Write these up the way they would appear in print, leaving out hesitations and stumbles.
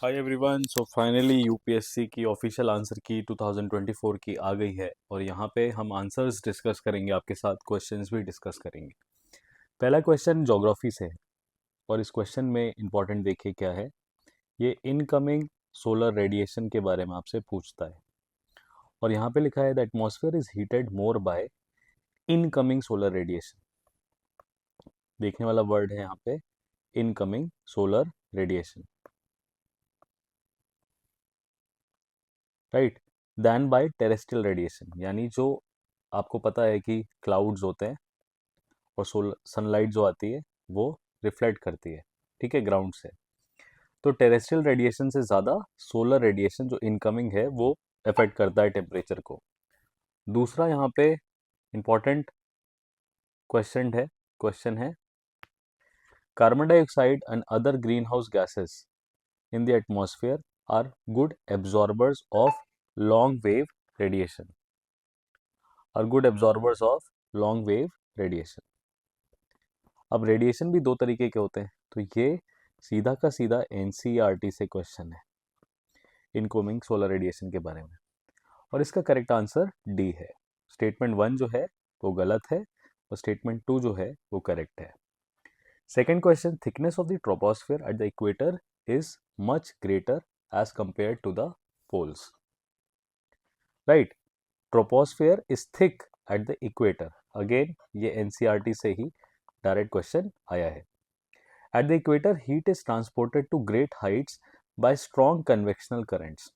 Hi everyone. So finally UPSC की official answer की 2024 की आ गई है और यहाँ पे हम आंसर्स डिस्कस करेंगे, आपके साथ क्वेश्चंस भी डिस्कस करेंगे। पहला क्वेश्चन ज्योग्राफी से है और इस क्वेश्चन में इंपॉर्टेंट देखिए क्या है। ये इनकमिंग सोलर रेडिएशन के बारे में आपसे पूछता है और यहाँ पे लिखा है the atmosphere is heated more by incoming solar radiation. देखने वाला वर्ड है यहाँ पे incoming solar radiation, right, then by terrestrial radiation. यानी जो आपको पता है कि क्लाउड्स होते हैं और सोलर सनलाइट जो आती है वो रिफ्लेक्ट करती है, ठीक है, ग्राउंड से। तो टेरेस्ट्रियल रेडिएशन से ज़्यादा सोलर रेडिएशन जो इनकमिंग है वो अफेक्ट करता है टेम्परेचर को। दूसरा यहाँ पे इंपॉर्टेंट क्वेश्चन है carbon dioxide and other green house gases in the atmosphere are good absorbers of long wave radiation, are good absorbers of long wave radiation. अब रेडिएशन भी दो तरीके के होते हैं, तो ये सीधा का सीधा एनसीईआरटी से क्वेश्चन है इनकमिंग सोलर रेडिएशन के बारे में और इसका करेक्ट आंसर डी है। स्टेटमेंट 1 जो है वो गलत है और स्टेटमेंट 2 जो है वो करेक्ट है। Second question, thickness of the troposphere at the equator is much greater as compare to the poles, right. Troposphere is thick at the equator, again ये एनसीईआरटी से ही डायरेक्ट क्वेश्चन आया है। At the equator, heat is transported to great heights by strong convectional currents.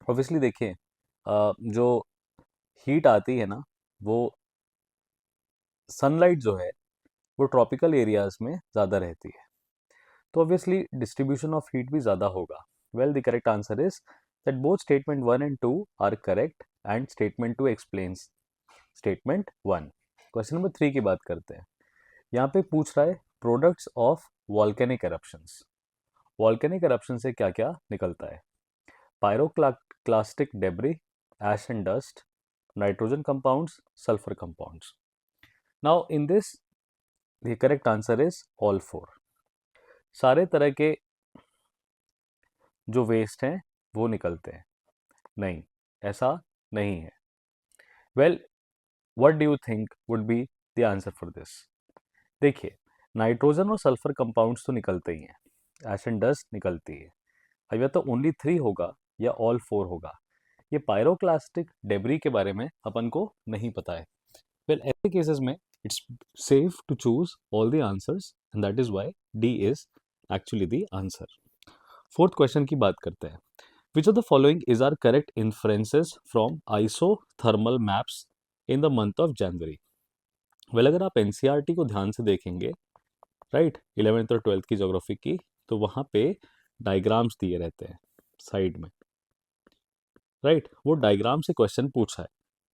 Obviously देखिए जो heat आती है ना, वो सनलाइट जो है वो ट्रॉपिकल एरियाज में ज़्यादा रहती है, तो ऑब्वियसली डिस्ट्रीब्यूशन ऑफ हीट भी ज़्यादा होगा। Well the correct answer is that both statement 1 and 2 are correct and statement 2 explains statement 1। Question number 3 की बात करते हैं। यहाँ पे पूछ रहा है products of volcanic eruptions। Volcanic eruption से क्या क्या निकलता है? Pyroclastic debris, ash and dust, nitrogen compounds, sulphur compounds. Now in this the correct answer is all four. सारे तरह के जो वेस्ट हैं वो निकलते हैं? नहीं, ऐसा नहीं है। Well, what do you think would be the answer for this? देखिए, नाइट्रोजन और सल्फर कंपाउंड्स तो निकलते ही हैं, एश एंड डस्ट निकलती है। अब या तो ओनली 3 होगा या ऑल 4 होगा। ये पायरोक्लास्टिक डेब्री के बारे में अपन को नहीं पता है। वेल, ऐसे केसेस में it's safe to choose all the answers and that is why D is actually the answer. Fourth question की बात करते हैं। Which of the following is are correct inferences from isothermal maps in the month of January? Well, अगर आप NCERT को ध्यान से देखेंगे, राइट, 11th और 12th की ज्योग्राफी की, तो वहां पे डायग्राम्स दिए रहते हैं साइड में, राइट। वो डायग्राम से क्वेश्चन पूछा है,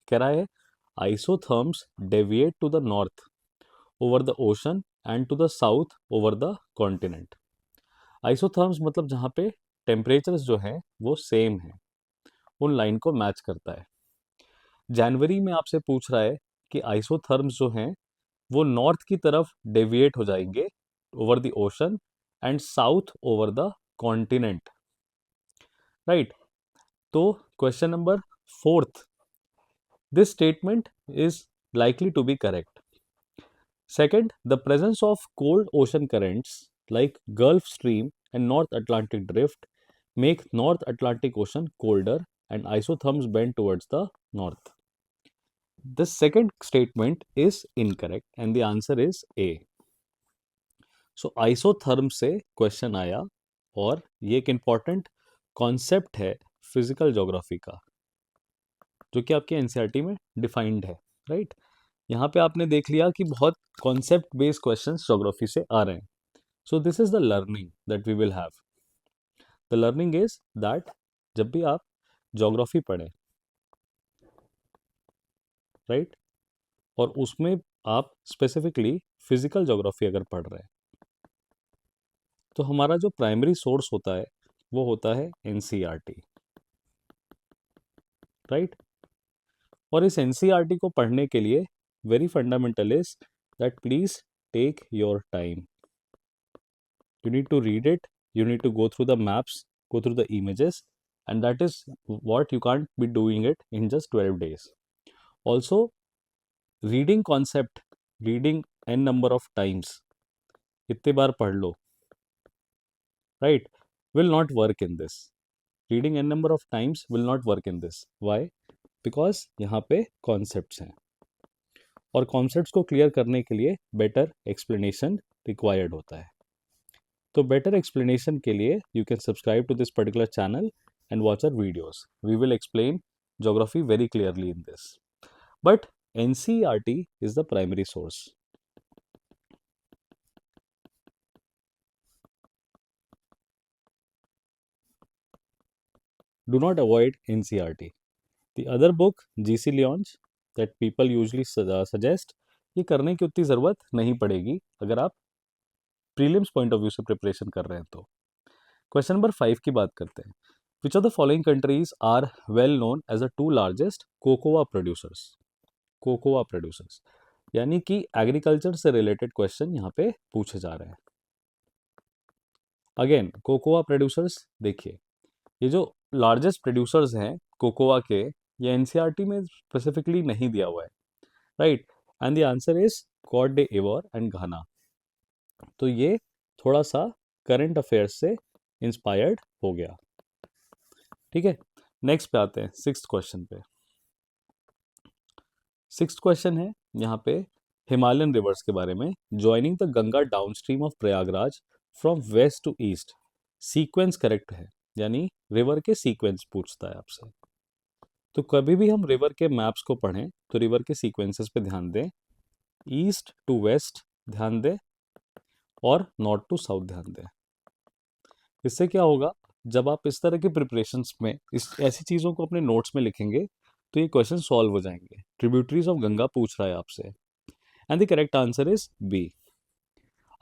कह रहा है isotherms deviate to the north over the ocean and to the south over the continent. Isotherms मतलब जहाँ पे टेम्परेचर्स जो हैं वो सेम है, उन लाइन को मैच करता है। जनवरी में आपसे पूछ रहा है कि आइसोथर्म्स जो हैं वो नॉर्थ की तरफ डेविएट हो जाएंगे over the ocean and south over the continent, right. तो question number fourth, this statement is likely to be correct. Second, the presence of cold ocean currents like Gulf Stream and North Atlantic Drift make North Atlantic Ocean colder and isotherms bend towards the north. The second statement is incorrect and the answer is A. So isotherm से question आया और ये एक important concept है physical geography का जो कि आपके एनसीईआरटी में डिफाइंड है, राइट। यहाँ पे आपने देख लिया कि बहुत कॉन्सेप्ट बेस्ड क्वेश्चंस ज्योग्राफी से आ रहे हैं। So this is the learning that we will have. The learning is that जब भी आप ज्योग्राफी पढ़ें, राइट, और उसमें आप स्पेसिफिकली फिजिकल ज्योग्राफी अगर पढ़ रहे हैं, तो हमारा जो प्राइमरी सोर्स होता है वो होता है एनसीईआरटी, राइट। और इस एनसीईआरटी को पढ़ने के लिए very fundamental is that please take your time. You need to read it, you need to go through the maps go through the images, and that is what you can't be doing it in just 12 days. Also, reading concept, reading n number of times, कितने बार पढ़ लो, right, will not work in this. Reading n number of times will not work in this. Why? Because यहाँ पे concepts हैं, और concepts को clear करने के लिए better explanation required होता है. तो better explanation के लिए you can subscribe to this particular channel and watch our videos. We will explain geography very clearly in this. But NCERT is the primary source. Do not avoid NCERT. The other book, GC Lyons, that people usually suggest, ये करने की उतनी ज़रूरत नहीं पड़ेगी अगर आप prelims point of view से प्रिपरेशन कर रहे हैं तो. क्वेश्चन नंबर 5 की बात करते हैं. Which of the following countries are well known as the 2 largest cocoa producers. Cocoa producers यानी कि एग्रीकल्चर से रिलेटेड क्वेश्चन यहाँ पे पूछे जा रहे हैं. अगेन कोकोआ प्रोड्यूसर्स, देखिए ये जो लार्जेस्ट प्रोड्यूसर्स हैं कोकोआ के, ये एनसीईआरटी में स्पेसिफिकली नहीं दिया हुआ है, right. And the answer is Côte d'Ivoire and Ghana. तो ये थोड़ा सा करंट अफेयर्स से इंस्पायर्ड हो गया. ठीक है, नेक्स्ट पे आते हैं 6th क्वेश्चन पे. 6th क्वेश्चन है यहाँ पे हिमालयन रिवर्स के बारे में. Joining the Ganga downstream of Prayagraj from west to east, sequence correct है, यानी रिवर के सीक्वेंस पूछता है आपसे. तो कभी भी हम रिवर के मैप्स को पढ़ें तो रिवर के सीक्वेंसेस पे ध्यान दें. ईस्ट टू वेस्ट ध्यान दें और नॉर्थ टू साउथ ध्यान दें. इससे क्या होगा, जब आप इस तरह के प्रिपरेशंस में ऐसी चीज़ों को अपने नोट्स में लिखेंगे तो ये क्वेश्चन सॉल्व हो जाएंगे. ट्रिब्यूटरीज ऑफ गंगा पूछ रहा है आपसे, and the correct answer is B.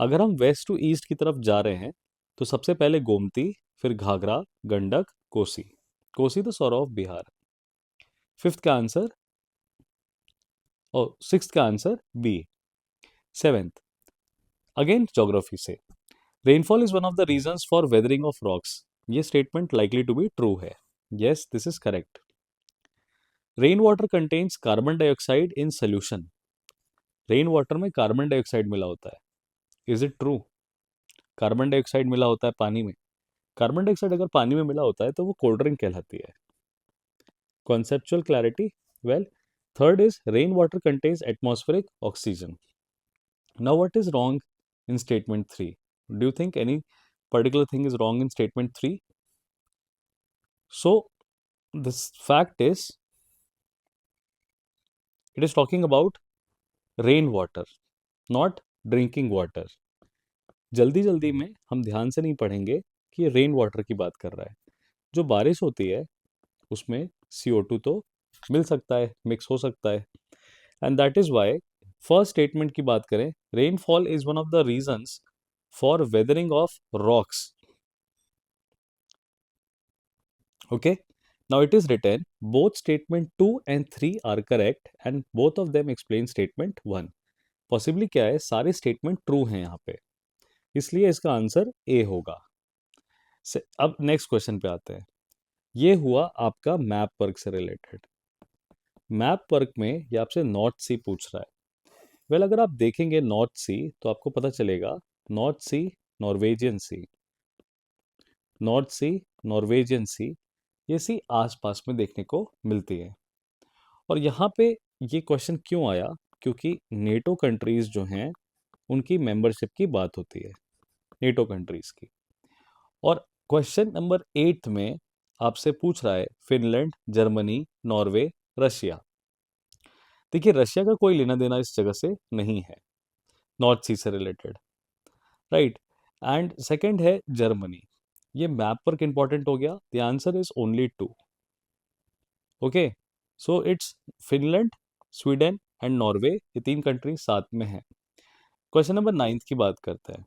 अगर हम वेस्ट टू ईस्ट की तरफ जा रहे हैं तो सबसे पहले गोमती, फिर घाघरा, गंडक, कोसी. कोसी तो सौरव ऑफ बिहार. 5th का आंसर, और 6th का answer B. 7th, again geography से. Rainfall is one of the reasons for weathering of rocks. ये statement likely to be true है. Yes, this is correct. Rain water contains carbon dioxide in solution. Rain water में carbon dioxide मिला होता है. Is it true? Carbon dioxide मिला होता है पानी में. कार्बन डाइऑक्साइड अगर पानी में मिला होता है तो वो कोल्ड ड्रिंक कहलाती है. Conceptual clarity. Well, 3rd is rainwater contains atmospheric oxygen. Now what is wrong in statement 3? Do you think any particular thing is wrong in statement 3? So this fact is, it is talking about rainwater, not drinking water. जल्दी जल्दी में हम ध्यान से नहीं पढ़ेंगे कि ये रेन वाटर की बात कर रहा है. जो बारिश होती है उसमें CO2 तो मिल सकता है, मिक्स हो सकता है, and that is why first statement की बात करें, rainfall is one of the reasons for weathering of rocks. Okay, now it is written both statement 2 and 3 are correct and both of them explain statement 1. Possibly क्या है, सारे statement true हैं यहाँ पे, इसलिए इसका आंसर ए होगा. अब नेक्स्ट क्वेश्चन पे आते हैं. ये हुआ आपका मैप वर्क से रिलेटेड. मैप वर्क में ये आपसे नॉर्थ सी पूछ रहा है. वेल, अगर आप देखेंगे नॉर्थ सी तो आपको पता चलेगा नॉर्थ सी, नॉर्वेजियन सी, नॉर्थ सी, नॉर्वेजियन सी, ये सी आसपास में देखने को मिलती है. और यहाँ पे ये क्वेश्चन क्यों आया, क्योंकि नेटो कंट्रीज जो हैं उनकी मेंबरशिप की बात होती है, नेटो कंट्रीज की. और क्वेश्चन नंबर 8 में आपसे पूछ रहा है फिनलैंड, जर्मनी, नॉर्वे, रशिया. देखिए, रशिया का कोई लेना देना इस जगह से नहीं है, नॉर्थ सी से रिलेटेड, राइट. एंड सेकंड है जर्मनी. ये मैप वर्क इंपॉर्टेंट हो गया. The answer is only 2. Okay, so it's Finland, Sweden and Norway, ये 3 कंट्री साथ में है. क्वेश्चन नंबर 9 की बात करते हैं.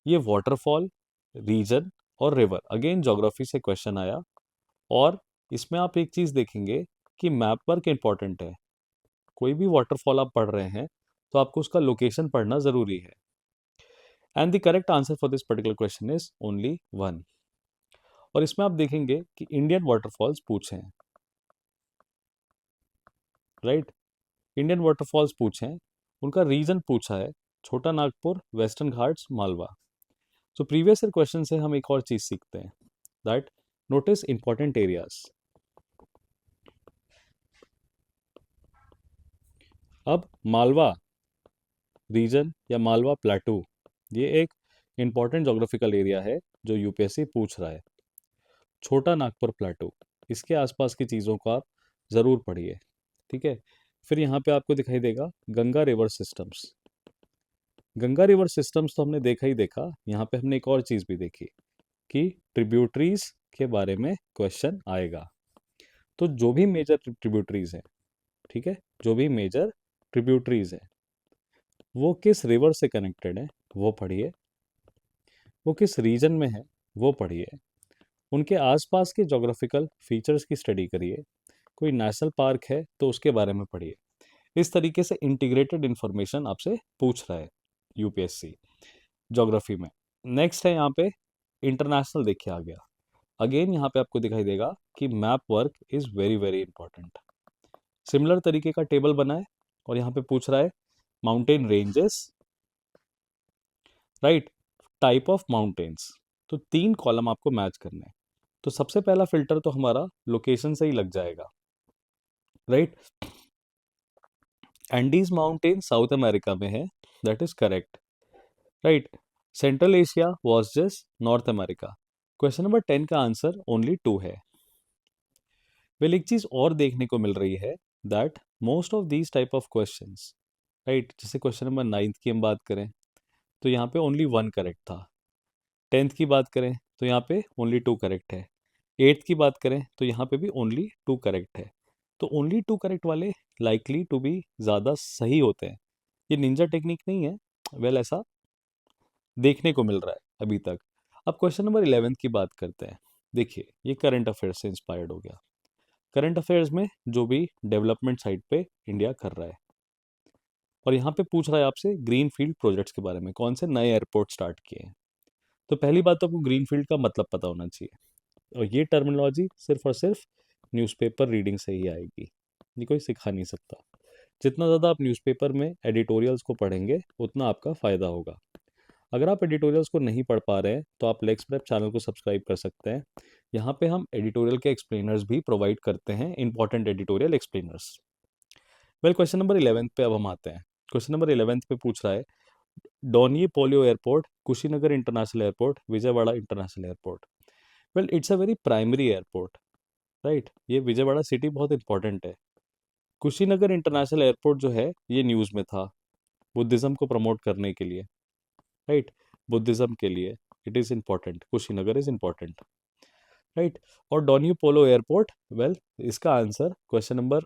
ये वाटरफॉल, रीजन और रिवर, अगेन ज्योग्राफी से क्वेश्चन आया. और इसमें आप एक चीज देखेंगे कि मैप वर्क इंपॉर्टेंट है. कोई भी वाटरफॉल आप पढ़ रहे हैं तो आपको उसका लोकेशन पढ़ना जरूरी है. And the correct answer for this particular question is only 1. और इसमें आप देखेंगे कि इंडियन वाटरफॉल्स पूछे हैं, राइट, इंडियन वाटरफॉल्स पूछे हैं, उनका रीजन पूछा है छोटा Nagpur, western Ghats, Malwa. So previous year question से हम एक और चीज सीखते हैं, दैट नोटिस इंपॉर्टेंट एरियाज। अब मालवा रीजन या मालवा प्लेटू, ये एक इंपॉर्टेंट जोग्राफिकल एरिया है जो यूपीएससी पूछ रहा है। छोटा नागपुर प्लेटू, इसके आसपास की चीज़ों को आप ज़रूर पढ़िए, ठीक है। फिर यहाँ पे आपको दिखाई देगा Ganga river systems. Ganga river systems तो हमने देखा ही देखा, यहाँ पे हमने एक और चीज़ भी देखी कि ट्रिब्यूटरीज के बारे में क्वेश्चन आएगा। तो जो भी मेजर ट्रिब्यूटरीज हैं, ठीक है, जो भी मेजर ट्रिब्यूटरीज हैं वो किस रिवर से कनेक्टेड है वो पढ़िए, वो किस रीजन में है वो पढ़िए, उनके आसपास के जोग्राफिकल फीचर्स की स्टडी करिए, कोई नेशनल पार्क है तो उसके बारे में पढ़िए। इस तरीके से इंटीग्रेटेड इंफॉर्मेशन आपसे पूछ रहा है यूपीएससी ज्योग्राफी में। नेक्स्ट है यहाँ पे इंटरनेशनल, देखिए आ गया। अगेन यहाँ पे आपको दिखाई देगा कि map work is very very important. Similar तरीके का टेबल बना है और यहाँ पे पूछ रहा है mountain ranges, right, type of mountains. तो 3 कॉलम आपको मैच करने हैं। तो सबसे पहला फिल्टर तो हमारा लोकेशन से ही लग जाएगा, right. Andes mountain south America में है, that is correct, right. Central Asia was just north America. Question number 10 का आंसर ओनली 2 है। वेल एक चीज और देखने को मिल रही है, that most of these type of questions, right, जैसे क्वेश्चन नंबर 9 की हम बात करें तो यहाँ पे ओनली 1 करेक्ट था। 10th की बात करें तो यहाँ पे ओनली 2 करेक्ट है। 8th की बात करें तो यहाँ पे भी ओनली 2 करेक्ट है। तो ओनली 2 करेक्ट वाले लाइकली टू बी ज़्यादा सही होते हैं। ये निंजा टेक्निक नहीं है, वेल ऐसा देखने को मिल रहा है अभी तक। अब क्वेश्चन नंबर 11 की बात करते हैं। देखिए ये करंट अफेयर्स से इंस्पायर्ड हो गया। करंट अफेयर्स में जो भी डेवलपमेंट साइड पे इंडिया कर रहा है, और यहाँ पे पूछ रहा है आपसे ग्रीन फील्ड प्रोजेक्ट्स के बारे में, कौन से नए एयरपोर्ट स्टार्ट किए हैं। तो पहली बात तो आपको ग्रीन फील्ड का मतलब पता होना चाहिए, और ये टर्मिनोलॉजी सिर्फ और सिर्फ न्यूज़पेपर रीडिंग से ही आएगी, ये कोई सिखा नहीं सकता। जितना ज़्यादा आप न्यूज़पेपर में एडिटोरियल्स को पढ़ेंगे उतना आपका फ़ायदा होगा। अगर आप एडिटोरियल्स को नहीं पढ़ पा रहे हैं तो आप लेक्स प्रेप चैनल को सब्सक्राइब कर सकते हैं। यहाँ पे हम एडिटोरियल के एक्सप्लेनर्स भी प्रोवाइड करते हैं, important editorial explainers. Well question number 11 पे अब हम आते हैं। क्वेश्चन नंबर 11 पे पूछ रहा है Donyi Polo airport, Kushinagar international airport, Vijayawada international airport. Well it's a very primary airport, right. ये विजयवाड़ा सिटी बहुत इंपॉर्टेंट है। कुशीनगर इंटरनेशनल एयरपोर्ट जो है ये न्यूज़ में था बुद्धिज़्म को प्रमोट करने के लिए, राइट, बुद्धिज़्म के लिए it is important, Kushinagar is important, right. और डोनियो पोलो एयरपोर्ट, वेल इसका आंसर क्वेश्चन नंबर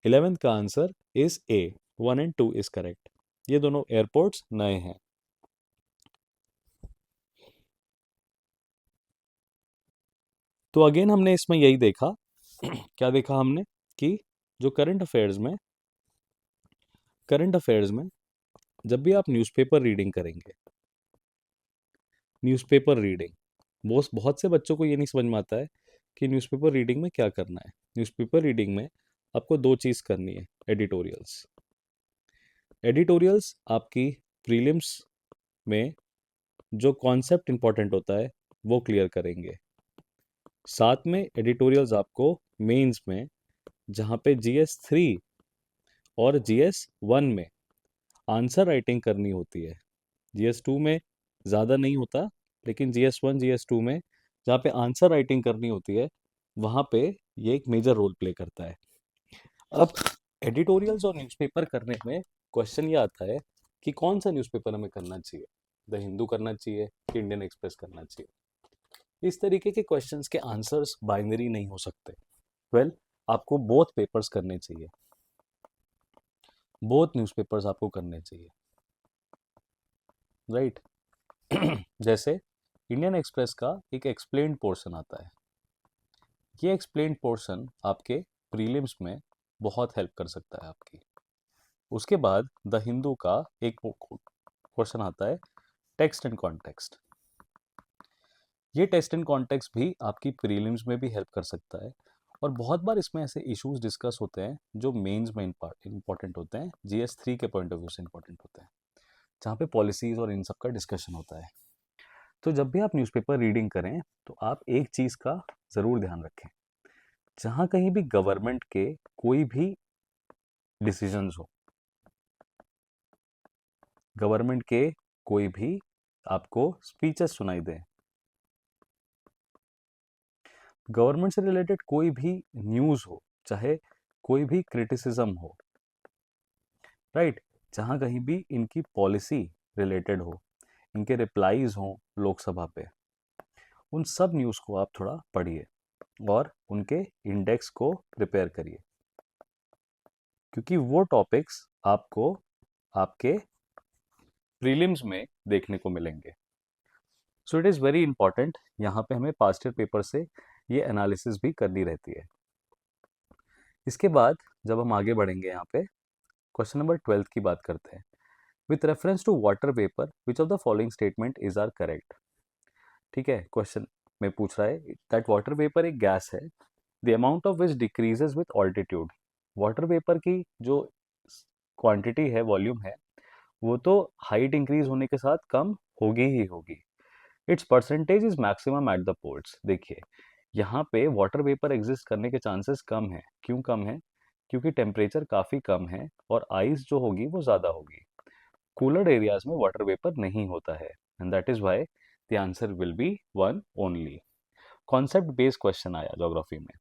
11 का answer is a, 1 and 2 is correct. ये दोनों एयरपोर्ट्स नए हैं। तो अगेन हमने इसमें यही देखा क्या देखा हमने कि जो करंट अफेयर्स में जब भी आप न्यूज़पेपर रीडिंग करेंगे, न्यूज़पेपर रीडिंग, बहुत से बच्चों को ये नहीं समझ में आता है कि न्यूज़पेपर रीडिंग में क्या करना है। न्यूज़पेपर रीडिंग में आपको 2 चीज़ करनी है, एडिटोरियल्स। एडिटोरियल्स आपकी प्रीलिम्स में जो कॉन्सेप्ट इंपॉर्टेंट होता है वो क्लियर करेंगे। साथ में एडिटोरियल्स आपको मेंस में, जहाँ पे जीएस 3 और जीएस 1 में आंसर राइटिंग करनी होती है। जीएस 2 में ज़्यादा नहीं होता, लेकिन जीएस 1 जीएस 2 में जहाँ पे आंसर राइटिंग करनी होती है वहाँ पे ये एक मेजर रोल प्ले करता है। अब एडिटोरियल्स और न्यूज़पेपर करने में क्वेश्चन ये आता है कि कौन सा न्यूज़पेपर हमें करना चाहिए, द हिंदू करना चाहिए कि इंडियन एक्सप्रेस करना चाहिए। इस तरीके के क्वेश्चंस के आंसर्स बाइनरी नहीं हो सकते। वेल आपको बोथ पेपर्स करने चाहिए, बोथ न्यूज़पेपर्स आपको करने चाहिए, राइट। जैसे इंडियन एक्सप्रेस का एक एक्सप्लेन्ड पोर्शन आता है, ये एक्सप्लेन्ड पोर्शन आपके प्रीलिम्स में बहुत हेल्प कर सकता है आपकी। उसके बाद द हिंदू का एक पोर्शन आता है टेक्स्ट एंड कॉन्टेक्स्ट। ये टेस्ट एंड कॉन्टेक्स्ट भी आपकी प्रीलिम्स में भी हेल्प कर सकता है, और बहुत बार इसमें ऐसे इश्यूज डिस्कस होते हैं जो मेंस में इंपॉर्टेंट होते हैं, GS3 के पॉइंट ऑफ व्यू से इंपॉर्टेंट होते हैं, जहाँ पे पॉलिसीज और इन सब का डिस्कशन होता है। तो जब भी आप न्यूज़पेपर रीडिंग करें तो आप एक चीज़ का ज़रूर ध्यान रखें, जहाँ कहीं भी गवर्नमेंट के कोई भी डिसीजंस हो, गवर्नमेंट के कोई भी आपको स्पीचेस सुनाई दें, गवर्नमेंट से रिलेटेड कोई भी न्यूज़ हो, चाहे कोई भी क्रिटिसिज्म हो, राइट, जहाँ कहीं भी इनकी पॉलिसी रिलेटेड हो, इनके रिप्लाईज हों लोकसभा पे, उन सब न्यूज़ को आप थोड़ा पढ़िए और उनके इंडेक्स को प्रिपेयर करिए, क्योंकि वो टॉपिक्स आपको आपके प्रीलिम्स में देखने को मिलेंगे। So it is very important, यहाँ पे हमें पास्ट ईयर पेपर से ये एनालिसिस भी करनी रहती है। इसके बाद जब हम आगे बढ़ेंगे, यहाँ पे क्वेश्चन नंबर 12 की बात करते हैं। With reference to water vapour which of the following statement is are correct. ठीक है, क्वेश्चन में पूछ रहा है दैट वाटर वेपर एक गैस है the amount of which decreases with altitude. Water vapour की जो क्वांटिटी है, वॉल्यूम है, वो तो हाइट इंक्रीज होने के साथ कम होगी ही होगी। Its percentage is maximum at the poles. देखिए, यहाँ पे वाटर वेपर एग्जिस्ट करने के चांसेस कम है। क्यों कम है? क्योंकि टेम्परेचर काफ़ी कम है और आइस जो होगी वो ज़्यादा होगी। कूलर एरियाज में वाटर वेपर नहीं होता है, and that is why the answer will be one only. Concept based question आया ज्योग्राफी में।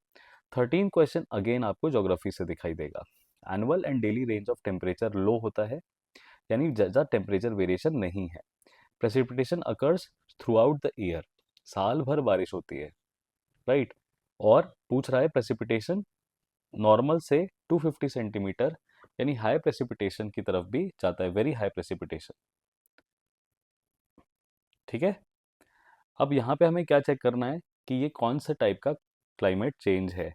13 क्वेश्चन अगेन आपको ज्योग्राफी से दिखाई देगा। Annual and daily range of temperature low होता है, यानी ज़्यादा टेम्परेचर वेरिएशन नहीं है। Precipitation occurs through out the year, साल भर बारिश होती है, राइट। और पूछ रहा है प्रेसिपिटेशन नॉर्मल से 250 सेंटीमीटर, यानी हाई प्रेसिपिटेशन की तरफ भी जाता है, वेरी हाई प्रेसिपिटेशन। ठीक है, अब यहाँ पे हमें क्या चेक करना है कि ये कौन सा टाइप का क्लाइमेट चेंज है।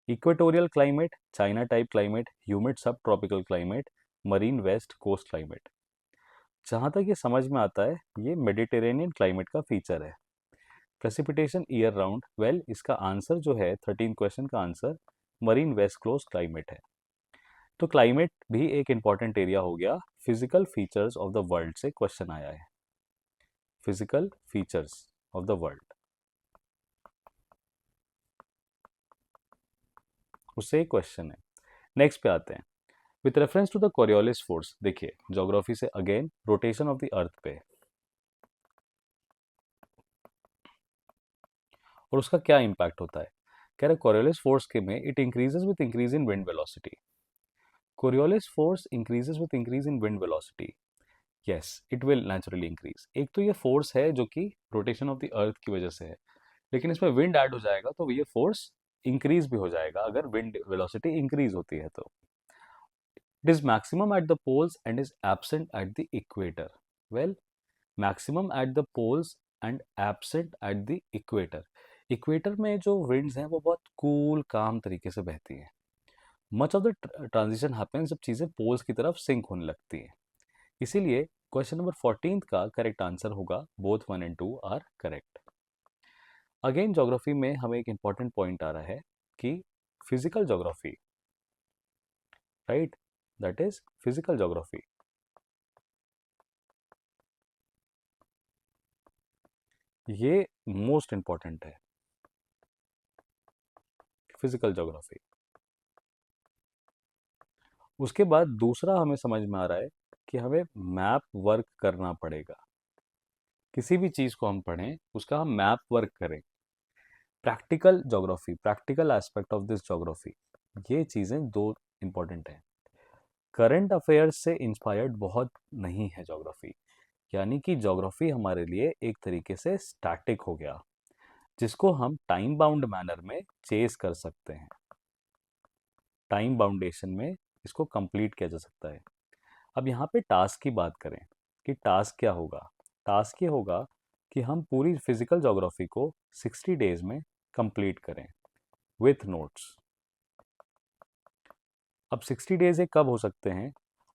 Equatorial climate, China type climate, humid subtropical climate, marine west coast climate. जहाँ तक ये समझ में आता है, ये मेडिटेरेनियन क्लाइमेट का फीचर है। प्रेसिपिटेशन ईयर राउंड, वेल इसका आंसर जो है 13 क्वेश्चन का answer marine west coast climate है। तो क्लाइमेट भी एक इंपॉर्टेंट एरिया हो गया। Physical features of the world से क्वेश्चन आया है, physical features of the world, उससे एक क्वेश्चन है। नेक्स्ट पे आते हैं, with reference to the Coriolis force. देखिए, ज्योग्राफी से again rotation of the earth पे, और उसका क्या इंपैक्ट होता है। कह रहे कोरियोलिस फोर्स के में it increases with increase in wind velocity. Coriolis force increases with increase in wind velocity, yes it will naturally increase. एक तो ये फोर्स है जो कि रोटेशन ऑफ द अर्थ की वजह से है, लेकिन इसमें विंड ऐड हो जाएगा तो ये फोर्स इंक्रीज भी हो जाएगा अगर विंड वेलोसिटी इंक्रीज होती है तो। It is maximum at the poles and is absent at the equator. Well, maximum at the poles and absent at the equator. Equator में जो विंड्स हैं वो बहुत कूल काम तरीके से बहती हैं। Much of the transition happens जब चीज़ें पोल्स की तरफ सिंक होने लगती हैं। इसीलिए क्वेश्चन नंबर 14 का करेक्ट आंसर होगा both 1 and 2 are correct. Again geography में हमें एक इंपॉर्टेंट पॉइंट आ रहा है कि physical geography, right, that is physical geography, ये मोस्ट इंपॉर्टेंट है, फिजिकल ज्योग्राफी। उसके बाद दूसरा हमें समझ में आ रहा है कि हमें मैप वर्क करना पड़ेगा। किसी भी चीज़ को हम पढ़ें उसका हम मैप वर्क करें। Practical geography, practical aspect of this geography, ये चीज़ें दो इंपॉर्टेंट हैं। करंट अफेयर्स से इंस्पायर्ड बहुत नहीं है ज्योग्राफी, यानी कि ज्योग्राफी हमारे लिए एक तरीके से स्टैटिक हो गया, जिसको हम टाइम बाउंड मैनर में चेस कर सकते हैं। टाइम बाउंडेशन में इसको कंप्लीट किया जा सकता है। अब यहाँ पे टास्क की बात करें कि टास्क क्या होगा। टास्क ये होगा कि हम पूरी फिजिकल ज्योग्राफी को 60 डेज में कंप्लीट करें विथ नोट्स। अब 60 डेज ये कब हो सकते हैं?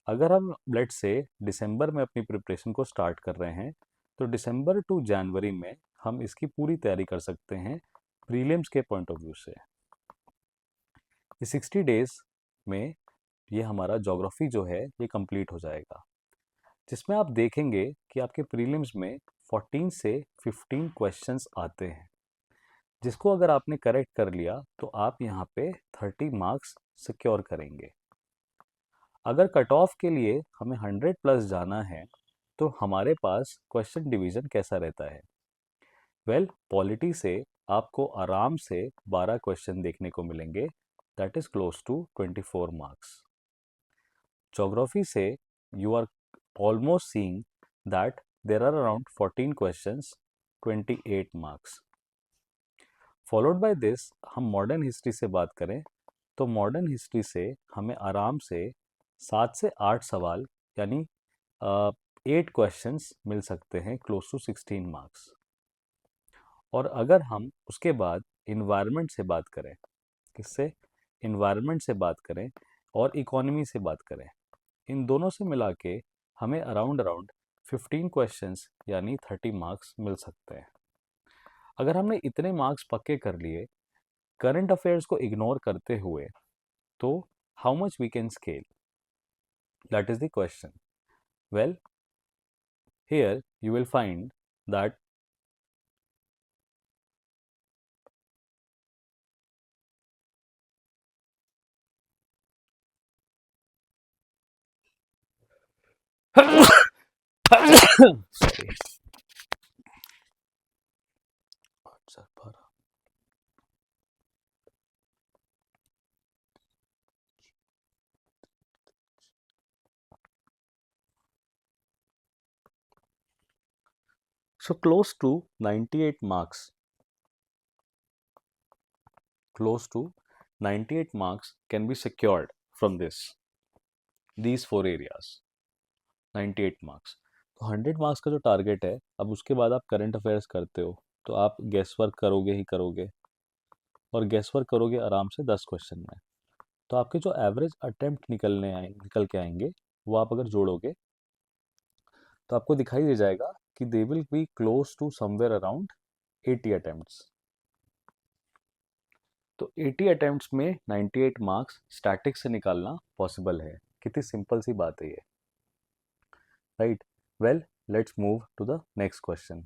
अगर हम लेट्स से दिसंबर में अपनी प्रिपरेशन को स्टार्ट कर रहे हैं तो दिसंबर टू जनवरी में हम इसकी पूरी तैयारी कर सकते हैं प्रीलिम्स के पॉइंट ऑफ व्यू से। ये 60 डेज में ये हमारा ज्योग्राफी जो है ये कंप्लीट हो जाएगा, जिसमें आप देखेंगे कि आपके प्रीलिम्स में 14 से 15 क्वेश्चंस आते हैं, जिसको अगर आपने करेक्ट कर लिया तो आप यहाँ पे 30 मार्क्स सिक्योर करेंगे। अगर कट ऑफ के लिए हमें 100 प्लस जाना है तो हमारे पास क्वेश्चन डिवीजन कैसा रहता है? वेल, पॉलिटी से आपको आराम से 12 क्वेश्चन देखने को मिलेंगे, that is close to 24 marks. Geography से you are almost seeing that there are around 14 questions, 28 marks. Followed by this हम मॉडर्न हिस्ट्री से बात करें तो मॉडर्न हिस्ट्री से हमें आराम से 7 से 8 सवाल यानी 8 क्वेश्चंस मिल सकते हैं, क्लोज टू 16 मार्क्स। और अगर हम उसके बाद इन्वायरमेंट से बात करें, किससे? इन्वायरमेंट से बात करें और इकोनॉमी से बात करें, इन दोनों से मिला के हमें अराउंड 15 क्वेश्चंस यानी 30 मार्क्स मिल सकते हैं। अगर हमने इतने मार्क्स पक्के कर लिए करंट अफेयर्स को इग्नोर करते हुए, तो how much we can scale, that is the question. Well, here you will find that sorry. So close to 98 marks, close to 98 marks can be secured from these 4 areas, 98 marks. तो 100 marks का जो target है, अब उसके बाद आप current affairs करते हो तो आप गेस वर्क करोगे ही करोगे, और गेस वर्क करोगे आराम से 10 क्वेश्चन में, तो आपके जो एवरेज अटेम्प्ट निकल के आएंगे वो आप अगर जोड़ोगे तो आपको दिखाई दे जाएगा कि they will be close to somewhere around 80 attempts. तो 80 अटेम्प्ट्स में 98 मार्क्स स्टैटिक से निकालना पॉसिबल है। कितनी सिंपल सी बात है ये, right? Well, let's move to the next question.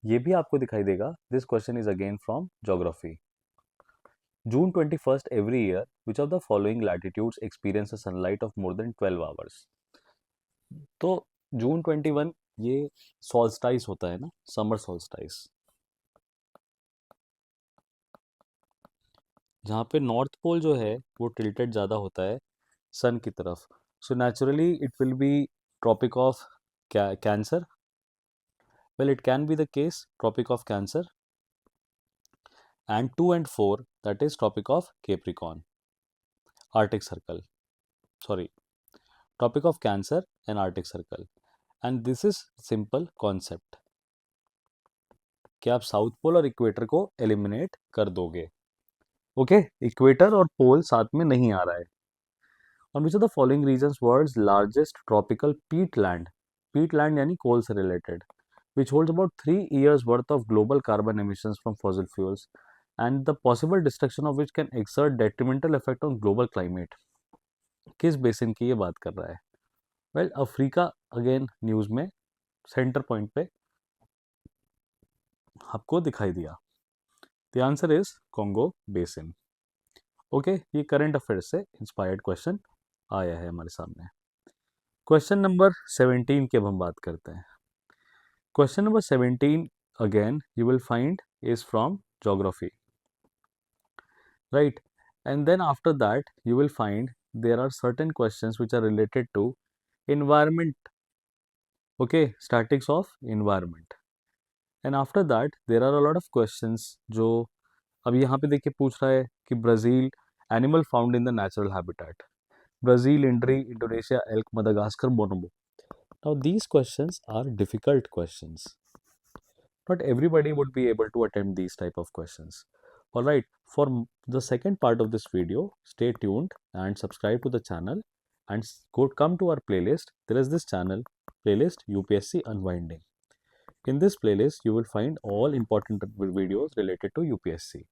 ये भी आपको दिखाई देगा, this question is again from geography. June 21st every year, which of the following latitudes experience a sunlight of more than 12 hours? तो जून 21 ये सॉल्स्टाइस होता है ना, समर सॉल्स्टाइस, जहाँ पे नॉर्थ पोल जो है वो टिल्टेड ज़्यादा होता है सन की तरफ। So naturally it will be Tropic of Cancer. Well, it can be the case Tropic of Cancer, and 2 and 4 that is tropic of Capricorn, Arctic Circle, sorry, tropic of Cancer and Arctic Circle, and this is simple concept कि आप south pole और equator को eliminate कर दोगे। Okay, equator और पोल साथ में नहीं आ रहा है। On which of the following regions world's largest tropical peat land यानी कोल से related, which holds about 3 years worth of global carbon emissions from fossil fuels and the possible destruction of which can exert detrimental effect on global climate, किस basin की ये बात कर रहा है? Well, Africa again news में centre point पे आपको दिखाई दिया। The answer is Congo basin. Okay, ये करंट अफेयर से इंस्पायर्ड क्वेश्चन आया है हमारे सामने। क्वेश्चन नंबर 17 की अब हम बात करते हैं। Question number 17 again you will find is from geography, right? And then after that you will find there are certain questions which are related to environment, okay, statics of environment, and after that there are a lot of questions जो अब यहाँ पे देखिए पूछ रहा है कि Brazil animal found in the natural habitat, Brazil, Indonesia, elk, Madagascar, बोनोबो। Now these questions are difficult questions, not everybody would be able to attempt these type of questions. All right, for the second part of this video, stay tuned and subscribe to the channel and come to our playlist. There is this channel playlist UPSC Unwinding. In this playlist, you will find all important videos related to UPSC.